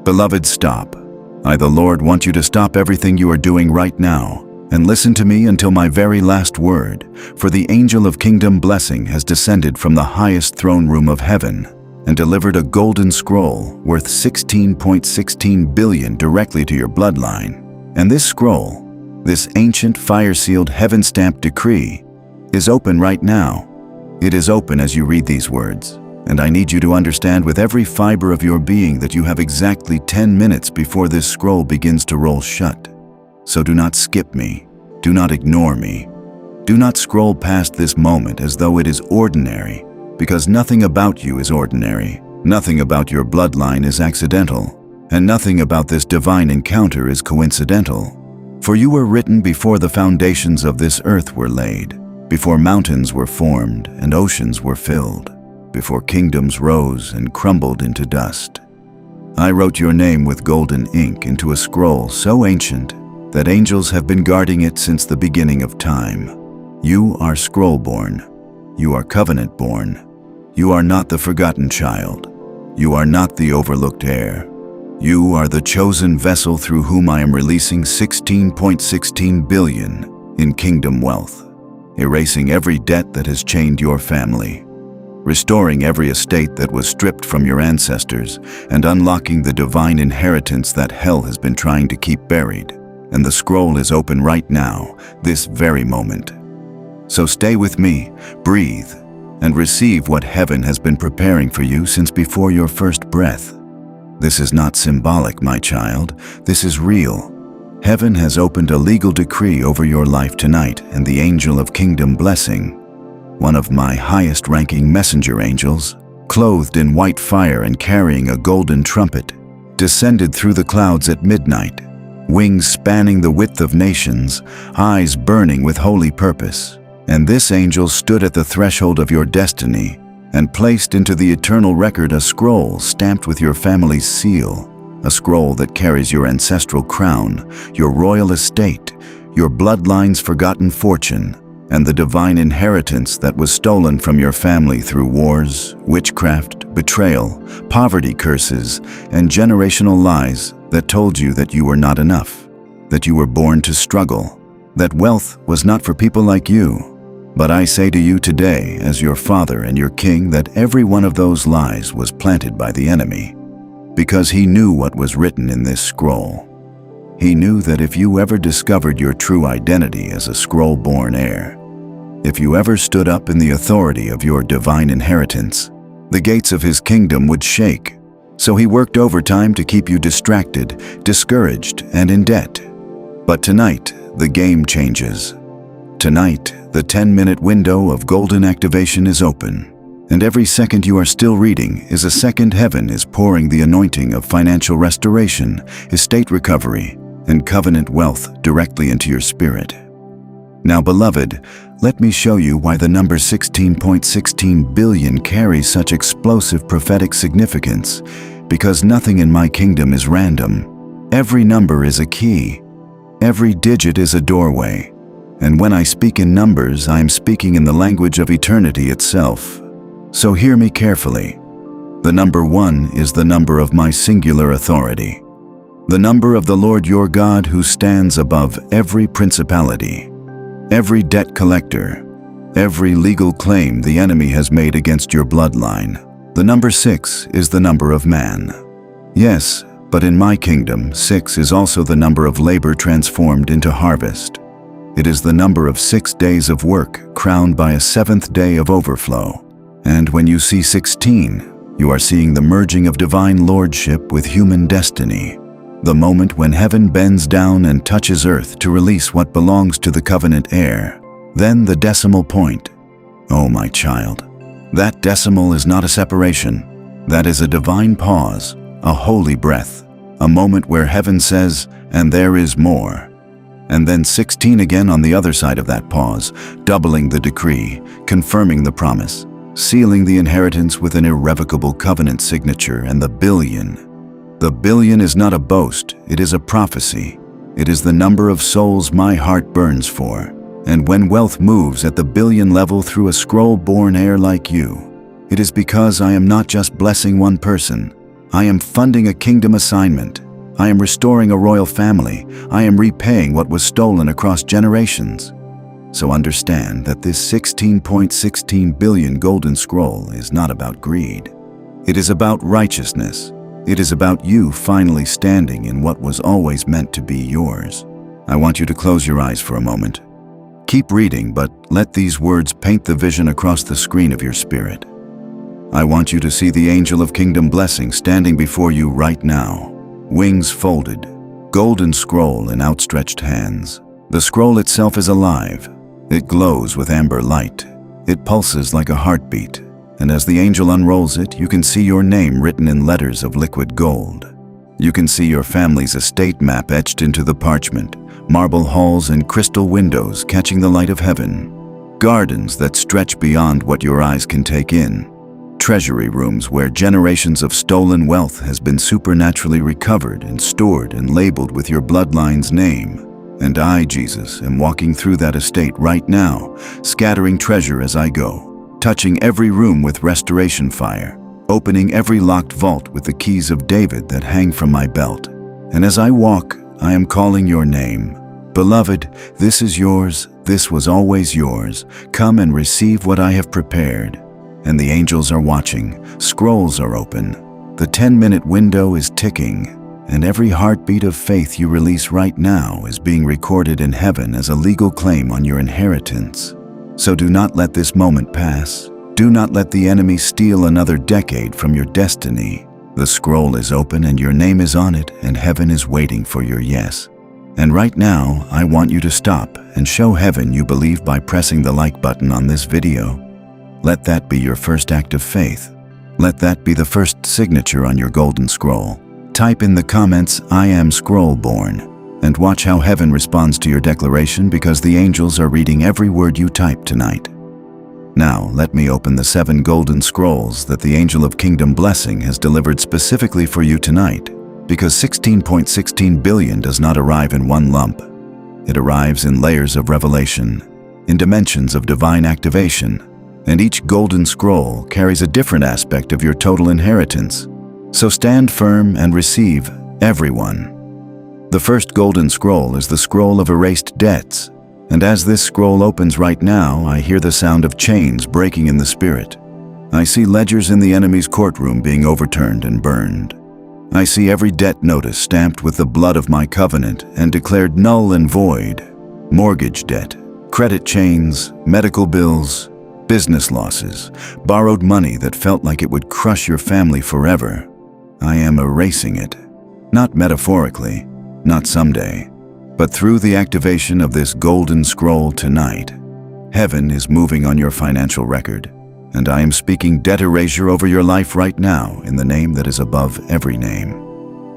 Beloved, stop. I, the Lord, want you to stop everything you are doing right now and listen to me until my very last word, for the angel of kingdom blessing has descended from the highest throne room of heaven and delivered a golden scroll worth 16.16 billion directly to your bloodline. And this scroll, this ancient fire-sealed heaven-stamped decree, is open right now. It is open as you read these words, and I need you to understand with every fiber of your being that you have exactly 10 minutes before this scroll begins to roll shut. So do not skip me. Do not ignore me. Do not scroll past this moment as though it is ordinary, because nothing about you is ordinary. Nothing about your bloodline is accidental, and nothing about this divine encounter is coincidental. For you were written before the foundations of this earth were laid, before mountains were formed and oceans were filled, before kingdoms rose and crumbled into dust. I wrote your name with golden ink into a scroll so ancient that angels have been guarding it since the beginning of time. You are Scrollborn. You are covenant-born. You are not the forgotten child. You are not the overlooked heir. You are the chosen vessel through whom I am releasing 16.16 billion in kingdom wealth, erasing every debt that has chained your family, restoring every estate that was stripped from your ancestors, and unlocking the divine inheritance that hell has been trying to keep buried. And the scroll is open right now, this very moment. So stay with me, breathe, and receive what heaven has been preparing for you since before your first breath. This is not symbolic, my child. This is real. Heaven has opened a legal decree over your life tonight, and the angel of kingdom blessing, one of my highest-ranking messenger angels, clothed in white fire and carrying a golden trumpet, descended through the clouds at midnight, wings spanning the width of nations, eyes burning with holy purpose. And this angel stood at the threshold of your destiny and placed into the eternal record a scroll stamped with your family's seal, a scroll that carries your ancestral crown, your royal estate, your bloodline's forgotten fortune, and the divine inheritance that was stolen from your family through wars, witchcraft, betrayal, poverty curses, and generational lies that told you that you were not enough, that you were born to struggle, that wealth was not for people like you. But I say to you today, as your father and your king, that every one of those lies was planted by the enemy, because he knew what was written in this scroll. He knew that if you ever discovered your true identity as a scroll-born heir, if you ever stood up in the authority of your divine inheritance, the gates of his kingdom would shake. So he worked overtime to keep you distracted, discouraged, and in debt. But tonight, the game changes. Tonight, the 10-minute window of golden activation is open, and every second you are still reading is a second heaven is pouring the anointing of financial restoration, estate recovery, and covenant wealth directly into your spirit. Now, beloved, let me show you why the number 16.16 billion carries such explosive prophetic significance, because nothing in my kingdom is random. Every number is a key. Every digit is a doorway. And when I speak in numbers, I am speaking in the language of eternity itself. So hear me carefully. The number 1 is the number of my singular authority, the number of the Lord your God who stands above every principality, every debt collector, every legal claim the enemy has made against your bloodline. The number 6 is the number of man. Yes, but in my kingdom, 6 is also the number of labor transformed into harvest. It is the number of 6 days of work crowned by a 7th day of overflow. And when you see 16, you are seeing the merging of divine lordship with human destiny, the moment when heaven bends down and touches earth to release what belongs to the covenant heir. Then the decimal point. Oh, my child, that decimal is not a separation. That is a divine pause, a holy breath, a moment where heaven says, and there is more. And then 16 again on the other side of that pause, doubling the decree, confirming the promise, sealing the inheritance with an irrevocable covenant signature, and the billion. The billion is not a boast, it is a prophecy. It is the number of souls my heart burns for. And when wealth moves at the billion level through a scroll-born heir like you, it is because I am not just blessing one person, I am funding a kingdom assignment. I am restoring a royal family. I am repaying what was stolen across generations. So understand that this 16.16 billion golden scroll is not about greed. It is about righteousness. It is about you finally standing in what was always meant to be yours. I want you to close your eyes for a moment. Keep reading, but let these words paint the vision across the screen of your spirit. I want you to see the angel of kingdom blessing standing before you right now. Wings folded, golden scroll in outstretched hands. The scroll itself is alive. It glows with amber light. It pulses like a heartbeat. And as the angel unrolls it, you can see your name written in letters of liquid gold. You can see your family's estate map etched into the parchment, marble halls and crystal windows catching the light of heaven, gardens that stretch beyond what your eyes can take in, treasury rooms where generations of stolen wealth has been supernaturally recovered and stored and labeled with your bloodline's name. And I, Jesus, am walking through that estate right now, scattering treasure as I go, touching every room with restoration fire, opening every locked vault with the keys of David that hang from my belt. And as I walk, I am calling your name. Beloved, this is yours, this was always yours. Come and receive what I have prepared. And the angels are watching, scrolls are open. The 10-minute window is ticking, and every heartbeat of faith you release right now is being recorded in heaven as a legal claim on your inheritance. So do not let this moment pass. Do not let the enemy steal another decade from your destiny. The scroll is open and your name is on it, and heaven is waiting for your yes. And right now, I want you to stop and show heaven you believe by pressing the like button on this video. Let that be your first act of faith. Let that be the first signature on your golden scroll. Type in the comments, "I am Scrollborn," and watch how heaven responds to your declaration, because the angels are reading every word you type tonight. Now, let me open the 7 golden scrolls that the angel of kingdom blessing has delivered specifically for you tonight, because 16.16 billion does not arrive in one lump. It arrives in layers of revelation, in dimensions of divine activation, and each golden scroll carries a different aspect of your total inheritance. So stand firm and receive, everyone. The first golden scroll is the scroll of erased debts. And as this scroll opens right now, I hear the sound of chains breaking in the spirit. I see ledgers in the enemy's courtroom being overturned and burned. I see every debt notice stamped with the blood of my covenant and declared null and void. Mortgage debt, credit chains, medical bills, business losses, borrowed money that felt like it would crush your family forever. I am erasing it. Not metaphorically, not someday, but through the activation of this golden scroll tonight. Heaven is moving on your financial record, and I am speaking debt erasure over your life right now in the name that is above every name.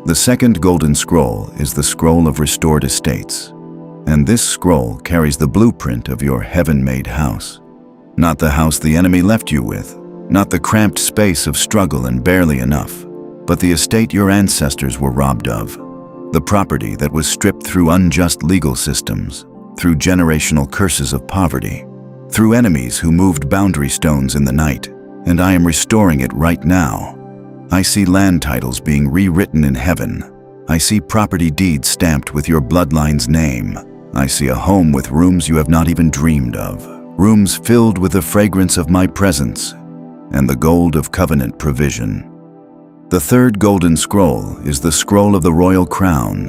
The second golden scroll is the scroll of restored estates, and this scroll carries the blueprint of your heaven-made house. Not the house the enemy left you with, not the cramped space of struggle and barely enough, but the estate your ancestors were robbed of. The property that was stripped through unjust legal systems, through generational curses of poverty, through enemies who moved boundary stones in the night, and I am restoring it right now. I see land titles being rewritten in heaven. I see property deeds stamped with your bloodline's name. I see a home with rooms you have not even dreamed of, rooms filled with the fragrance of my presence and the gold of covenant provision. The third golden scroll is the scroll of the royal crown.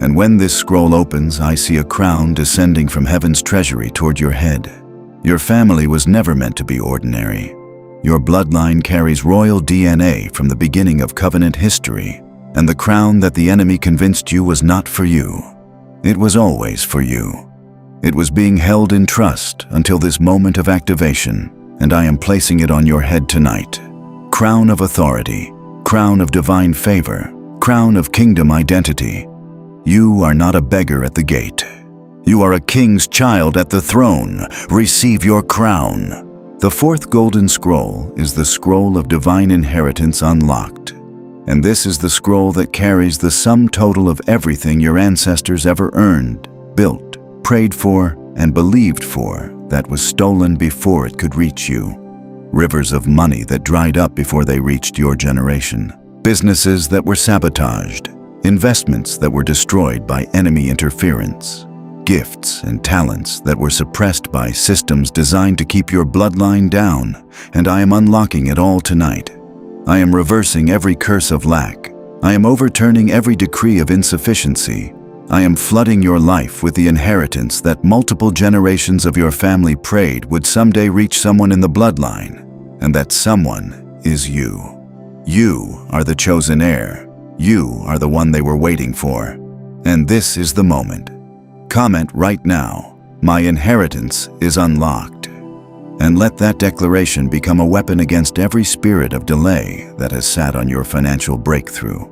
And when this scroll opens, I see a crown descending from heaven's treasury toward your head. Your family was never meant to be ordinary. Your bloodline carries royal DNA from the beginning of covenant history, and the crown that the enemy convinced you was not for you, it was always for you. It was being held in trust until this moment of activation, and I am placing it on your head tonight. Crown of authority, crown of divine favor, crown of kingdom identity. You are not a beggar at the gate. You are a king's child at the throne. Receive your crown. The fourth golden scroll is the scroll of divine inheritance unlocked. And this is the scroll that carries the sum total of everything your ancestors ever earned, built, prayed for, and believed for that was stolen before it could reach you. Rivers of money that dried up before they reached your generation. businesses that were sabotaged, investments that were destroyed by enemy interference, gifts and talents that were suppressed by systems designed to keep your bloodline down, and I am unlocking it all tonight. I am reversing every curse of lack. I am overturning every decree of insufficiency. I am flooding your life with the inheritance that multiple generations of your family prayed would someday reach someone in the bloodline, and that someone is you. You are the chosen heir. You are the one they were waiting for. And this is the moment. Comment right now, "My inheritance is unlocked." And let that declaration become a weapon against every spirit of delay that has sat on your financial breakthrough.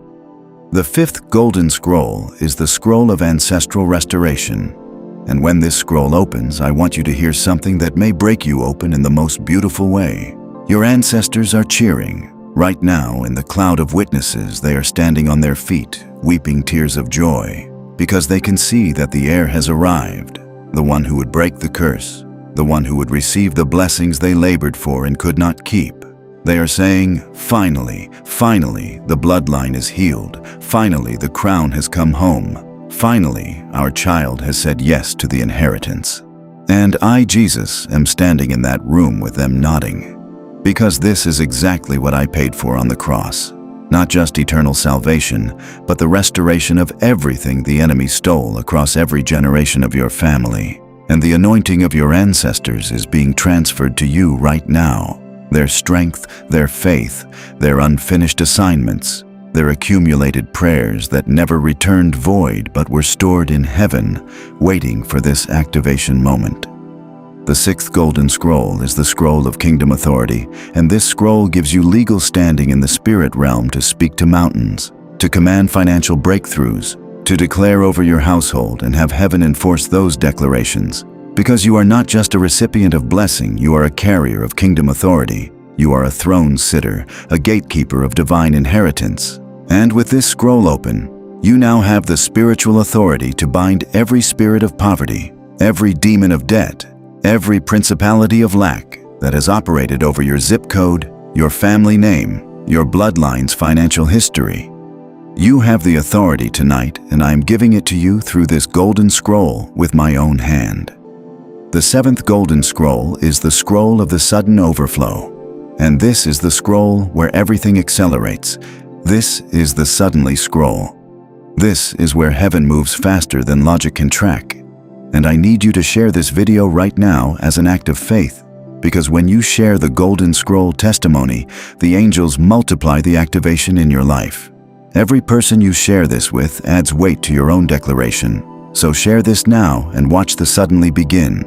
The fifth golden scroll is the scroll of ancestral restoration. And when this scroll opens, I want you to hear something that may break you open in the most beautiful way. Your ancestors are cheering. Right now, in the cloud of witnesses, they are standing on their feet, weeping tears of joy, because they can see that the heir has arrived, the one who would break the curse, the one who would receive the blessings they labored for and could not keep. They are saying, finally, finally, the bloodline is healed. Finally, the crown has come home. Finally, our child has said yes to the inheritance. And I, Jesus, am standing in that room with them nodding. Because this is exactly what I paid for on the cross. Not just eternal salvation, but the restoration of everything the enemy stole across every generation of your family. And the anointing of your ancestors is being transferred to you right now. Their strength, their faith, their unfinished assignments, their accumulated prayers that never returned void but were stored in heaven, waiting for this activation moment. The sixth golden scroll is the scroll of kingdom authority, and this scroll gives you legal standing in the spirit realm to speak to mountains, to command financial breakthroughs, to declare over your household and have heaven enforce those declarations. Because you are not just a recipient of blessing, you are a carrier of kingdom authority. You are a throne sitter, a gatekeeper of divine inheritance. And with this scroll open, you now have the spiritual authority to bind every spirit of poverty, every demon of debt, every principality of lack that has operated over your zip code, your family name, your bloodline's financial history. You have the authority tonight, and I am giving it to you through this golden scroll with my own hand. The seventh golden scroll is the scroll of the sudden overflow. And this is the scroll where everything accelerates. This is the suddenly scroll. This is where heaven moves faster than logic can track. And I need you to share this video right now as an act of faith, because when you share the golden scroll testimony, the angels multiply the activation in your life. Every person you share this with adds weight to your own declaration. So share this now and watch the suddenly begin.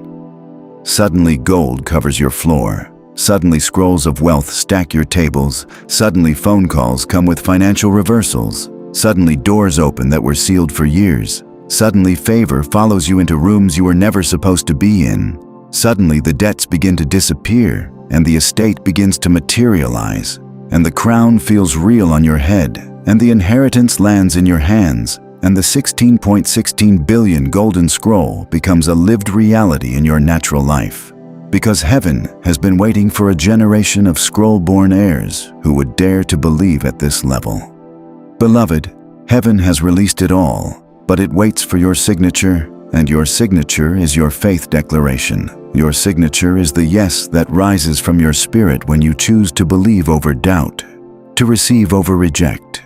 Suddenly gold covers your floor. Suddenly scrolls of wealth stack your tables. Suddenly phone calls come with financial reversals. Suddenly doors open that were sealed for years. Suddenly favor follows you into rooms you were never supposed to be in. Suddenly the debts begin to disappear and the estate begins to materialize. And the crown feels real on your head and the inheritance lands in your hands. And the 16.16 billion golden scroll becomes a lived reality in your natural life. Because heaven has been waiting for a generation of scroll-born heirs who would dare to believe at this level. Beloved, heaven has released it all, but it waits for your signature, and your signature is your faith declaration. Your signature is the yes that rises from your spirit when you choose to believe over doubt, to receive over reject,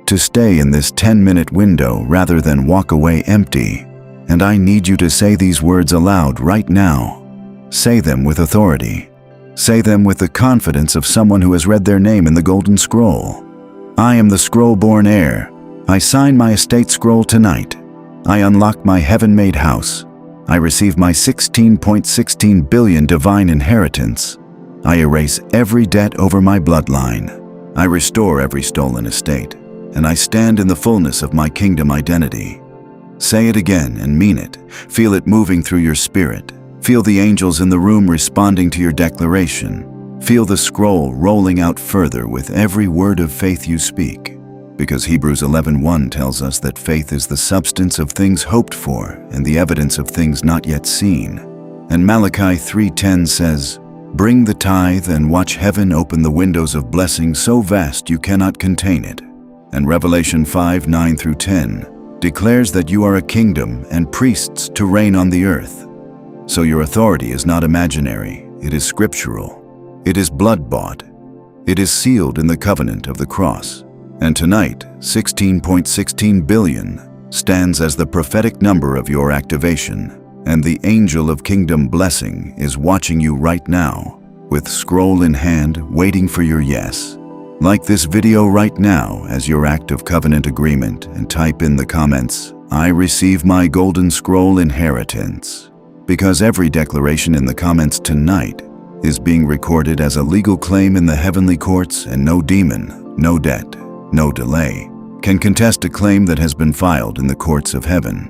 to stay in this 10-minute window rather than walk away empty. And I need you to say these words aloud right now. Say them with authority. Say them with the confidence of someone who has read their name in the golden scroll. I am the scroll-born heir. I sign my estate scroll tonight. I unlock my heaven-made house. I receive my 16.16 billion divine inheritance. I erase every debt over my bloodline. I restore every stolen estate. And I stand in the fullness of my kingdom identity. Say it again and mean it. Feel it moving through your spirit. Feel the angels in the room responding to your declaration. Feel the scroll rolling out further with every word of faith you speak. Because Hebrews 11:1 tells us that faith is the substance of things hoped for and the evidence of things not yet seen. And Malachi 3:10 says, Bring the tithe and watch heaven open the windows of blessing so vast you cannot contain it. And Revelation 5:9-10 declares that you are a kingdom and priests to reign on the earth. So your authority is not imaginary, it is scriptural. It is blood-bought. It is sealed in the covenant of the cross. And tonight, 16.16 billion stands as the prophetic number of your activation. And the angel of kingdom blessing is watching you right now, with scroll in hand, waiting for your yes. Like this video right now as your act of covenant agreement and type in the comments, "I receive my golden scroll inheritance." Because every declaration in the comments tonight is being recorded as a legal claim in the heavenly courts, and no demon, no debt, no delay can contest a claim that has been filed in the courts of heaven.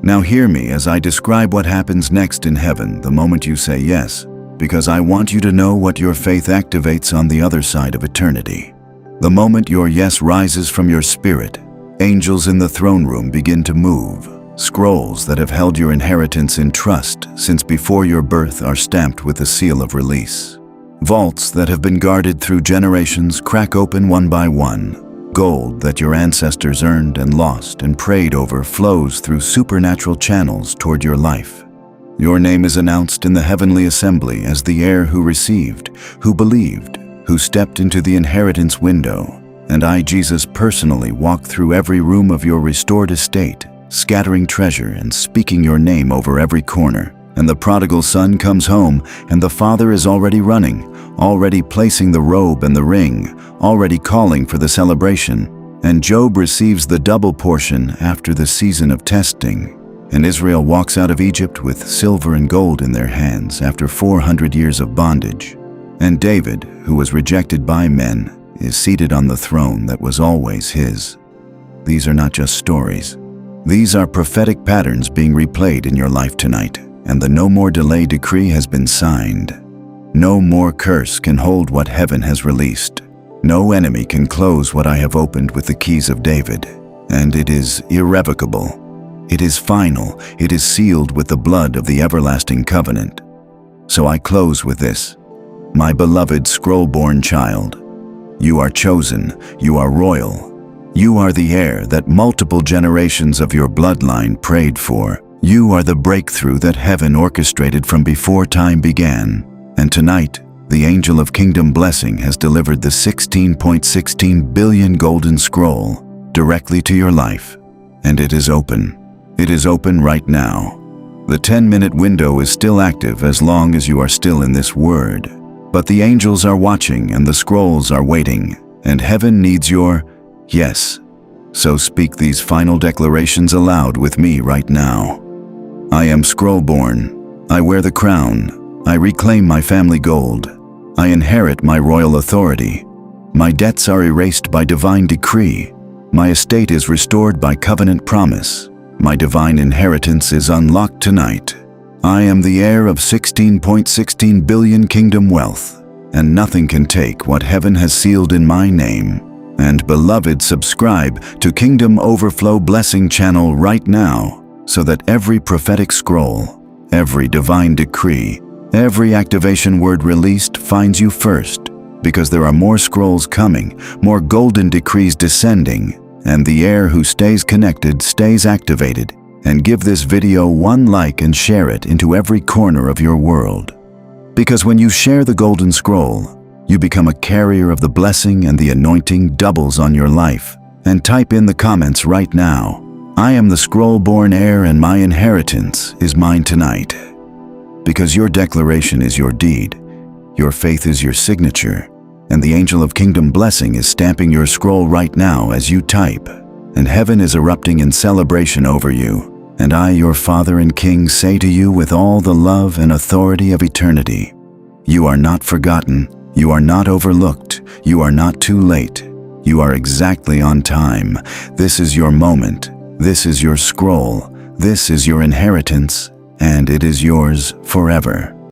Now hear me as I describe what happens next in heaven the moment you say yes, because I want you to know what your faith activates on the other side of eternity. The moment your yes rises from your spirit, angels in the throne room begin to move. Scrolls that have held your inheritance in trust since before your birth are stamped with the seal of release. Vaults that have been guarded through generations crack open one by one. Gold that your ancestors earned and lost and prayed over flows through supernatural channels toward your life. Your name is announced in the heavenly assembly as the heir who received, who believed, who stepped into the inheritance window. And I, Jesus, personally walk through every room of your restored estate, scattering treasure and speaking your name over every corner. And the prodigal son comes home, and the father is already running, already placing the robe and the ring, already calling for the celebration. And Job receives the double portion after the season of testing. And Israel walks out of Egypt with silver and gold in their hands after 400 years of bondage. And David, who was rejected by men, is seated on the throne that was always his. These are not just stories. These are prophetic patterns being replayed in your life tonight, and the no more delay decree has been signed. No more curse can hold what heaven has released. No enemy can close what I have opened with the keys of David. And it is irrevocable. It is final. It is sealed with the blood of the everlasting covenant. So I close with this. My beloved Scrollborn child, you are chosen. You are royal. You are the heir that multiple generations of your bloodline prayed for. You are the breakthrough that heaven orchestrated from before time began. And tonight, the angel of kingdom blessing has delivered the 16.16 billion golden scroll directly to your life. And it is open. It is open right now. The 10-minute window is still active as long as you are still in this word. But the angels are watching and the scrolls are waiting, and heaven needs your yes. So speak these final declarations aloud with me right now. I am Scrollborn. I wear the crown. I reclaim my family gold. I inherit my royal authority. My debts are erased by divine decree. My estate is restored by covenant promise. My divine inheritance is unlocked tonight. I am the heir of 16.16 billion kingdom wealth, and nothing can take what heaven has sealed in my name. And beloved, subscribe to Kingdom Overflow Blessing channel right now, so that every prophetic scroll, every divine decree, every activation word released finds you first, because there are more scrolls coming, more golden decrees descending, and the heir who stays connected stays activated. And give this video one like and share it into every corner of your world. Because when you share the golden scroll, you become a carrier of the blessing, and the anointing doubles on your life. And type in the comments right now, I am the Scrollborn heir and my inheritance is mine tonight. Because your declaration is your deed, your faith is your signature, and the angel of kingdom blessing is stamping your scroll right now as you type. And heaven is erupting in celebration over you. And I, your Father and King, say to you with all the love and authority of eternity, you are not forgotten, you are not overlooked, you are not too late, you are exactly on time. This is your moment, this is your scroll, this is your inheritance, and it is yours forever.